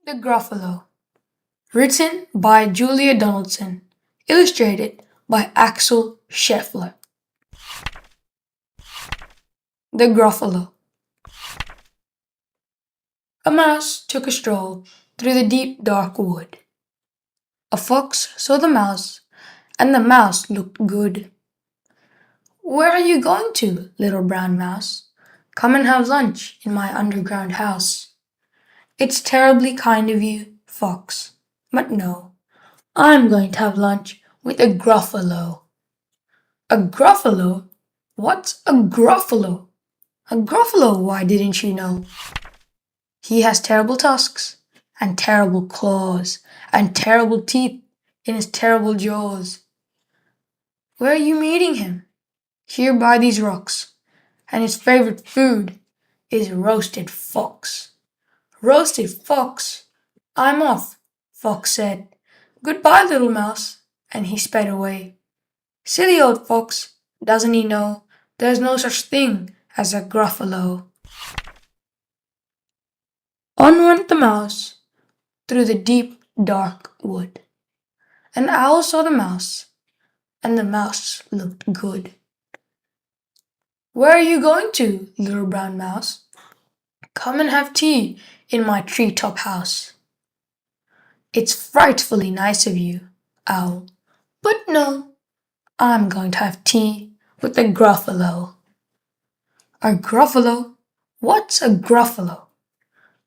The Gruffalo. Written by Julia Donaldson. Illustrated by Axel Scheffler. The Gruffalo. A mouse took a stroll through the deep dark wood. A fox saw the mouse, and the mouse looked good. "Where are you going to, little brown mouse? Come and have lunch in my underground house." "It's terribly kind of you, fox, but no, I'm going to have lunch with a Gruffalo." "A Gruffalo? What's a Gruffalo?" "A Gruffalo, why didn't you know? He has terrible tusks, and terrible claws, and terrible teeth in his terrible jaws." "Where are you meeting him?" "Here by these rocks, and his favorite food is roasted fox." "Roasted fox? I'm off," Fox said. "Goodbye, little mouse," and he sped away. Silly old fox, doesn't he know there's no such thing as a Gruffalo? On went the mouse through the deep dark wood. An owl saw the mouse, and the mouse looked good. "Where are you going to, little brown mouse? Come and have tea in my treetop house." "It's frightfully nice of you, owl, but no, I'm going to have tea with a Gruffalo." "A Gruffalo? What's a Gruffalo?"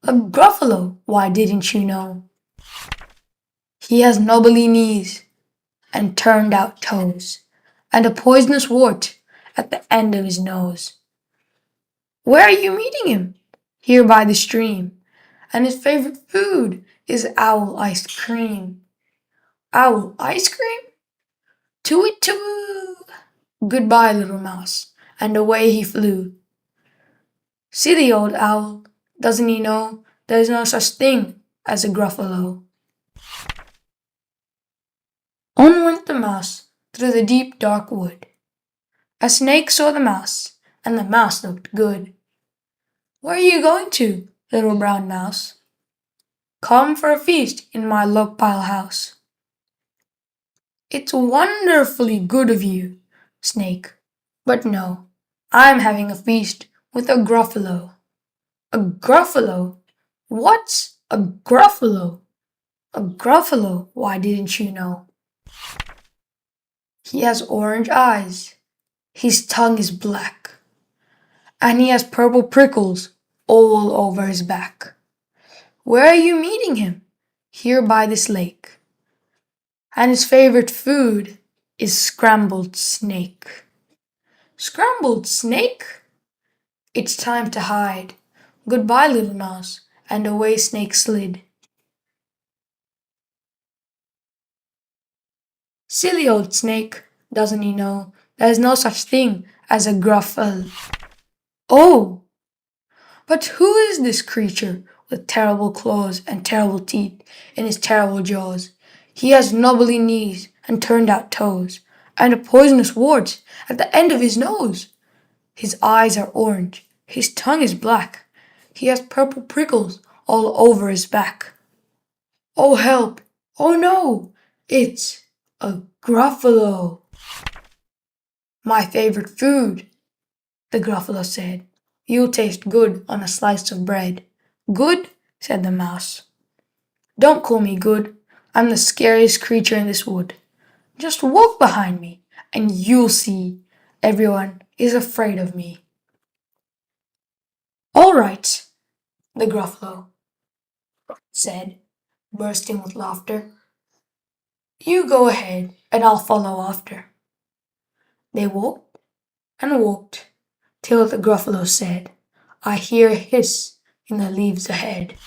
"A Gruffalo, why didn't you know? He has knobbly knees and turned out toes, and a poisonous wart at the end of his nose." "Where are you meeting him?" "Here by the stream, and his favorite food is owl ice cream." "Owl ice cream? Too-wee-too! Goodbye, little mouse," and away he flew. Silly old owl, doesn't he know there's no such thing as a Gruffalo? On went the mouse through the deep dark wood. A snake saw the mouse, and the mouse looked good. "Where are you going to, little brown mouse? Come for a feast in my log pile house." "It's wonderfully good of you, snake, but no, I'm having a feast with a Gruffalo." "A Gruffalo? What's a Gruffalo?" "A Gruffalo, why didn't you know? He has orange eyes, his tongue is black, and he has purple prickles all over his back." "Where are you meeting him?" "Here by this lake, and his favorite food is scrambled snake." "Scrambled snake? It's time to hide. Goodbye, little mouse," and away snake slid. Silly old snake, doesn't he know there's no such thing as a Gruffalo? "Oh, but who is this creature with terrible claws and terrible teeth in his terrible jaws? He has knobbly knees and turned out toes, and a poisonous wart at the end of his nose. His eyes are orange, his tongue is black, he has purple prickles all over his back. Oh help! Oh no! It's a Gruffalo." "My favorite food," the Gruffalo said. "You'll taste good on a slice of bread." "Good?" said the mouse. "Don't call me good. I'm the scariest creature in this wood. Just walk behind me, and you'll see everyone is afraid of me." "All right," the Gruffalo said, bursting with laughter. "You go ahead, and I'll follow after." They walked and walked till the Gruffalo said, "I hear a hiss in the leaves ahead."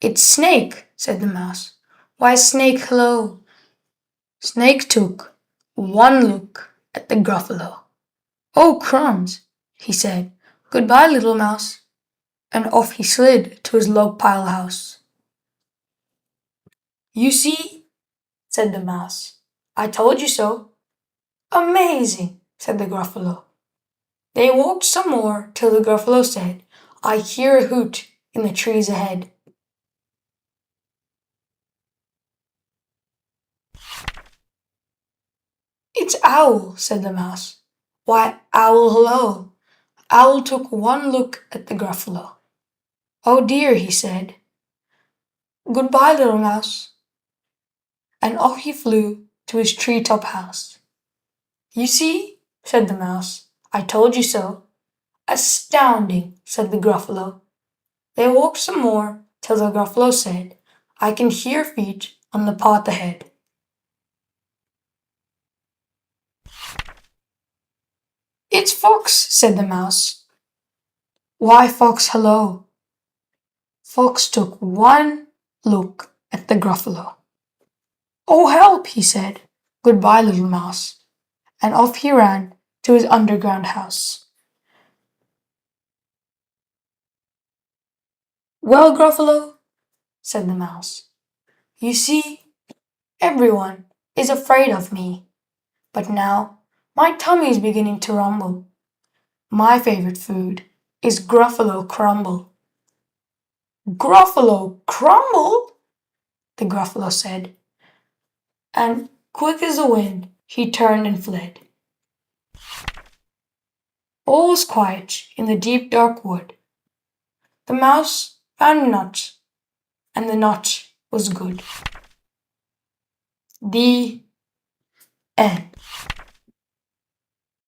"It's Snake," said the mouse. "Why, Snake, hello." Snake took one look at the Gruffalo. "Oh, crumbs," he said. "Goodbye, little mouse," and off he slid to his log pile house. "You see," said the mouse. "I told you so." "Amazing," said the Gruffalo. They walked some more till the Gruffalo said, "I hear a hoot in the trees ahead." It's Owl, said the mouse. Why, Owl, hello. Owl took one look at the Gruffalo. Oh dear, he said. Goodbye, little mouse. And off he flew to his tree-top house. You see, said the mouse, I told you so. Astounding, said the Gruffalo. They walked some more till the Gruffalo said, I can hear feet on the path ahead. It's Fox, said the mouse. Why, Fox, hello. Fox took one look at the Gruffalo. Oh, help, he said. Goodbye, little mouse. And off he ran to his underground house. Well, Gruffalo, said the mouse, you see, everyone is afraid of me. But now my tummy's beginning to rumble. My favorite food is Gruffalo crumble. Gruffalo crumble? The Gruffalo said, and quick as the wind he turned and fled. All was quiet in the deep dark wood. The mouse found a nut, and the nut was good. The end.